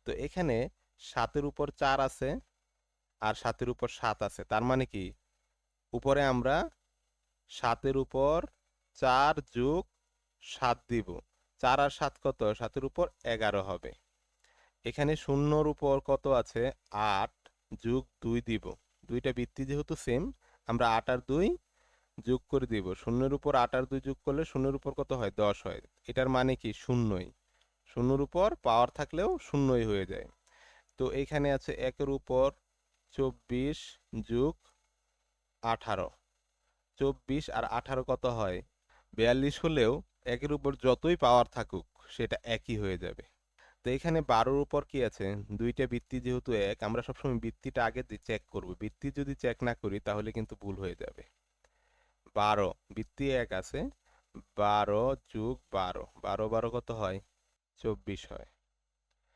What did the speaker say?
তো এখানে 7-এর উপর 4 আছে আর 7-এর উপর 7 আছে, তার মানে কি উপরে আমরা 7-এর উপর 4 যোগ 7 দিব। 4 আর 7 কত? 7-এর উপর 11 হবে। এখানে শূন্যর উপর কত আছে? 8 যোগ 2 দিব। দুইটা বৃত্তি যেহেতু সেম, আমরা 8 আর 2 যোগ করে দিব। শূন্যের উপর 8 আর 2 যোগ করলে শূন্যের উপর কত হয়? 10 হয়। এটার মানে কি? শূন্যই। শূন্যর উপর পাওয়ার থাকলেও শূন্যই হয়ে যায়। তো এইখানে আছে 1-এর উপর 24 যোগ 18। 24 আর 18 কত হয়? 42 হলেও 1-এর উপর যতই পাওয়ার থাকুক সেটা একই হয়ে যাবে। তো এখানে 12-র উপর কি আছে? দুইটা বৃত্তি যেহেতু এক, আমরা সবসময় বৃত্তিটা আগে চেক করব। বৃত্তি যদি চেক না করি তাহলে কিন্তু ভুল হয়ে যাবে। 12 বৃত্তি এক আছে, 12 যোগ 12, 12 12 কত হয়? 24 হয়।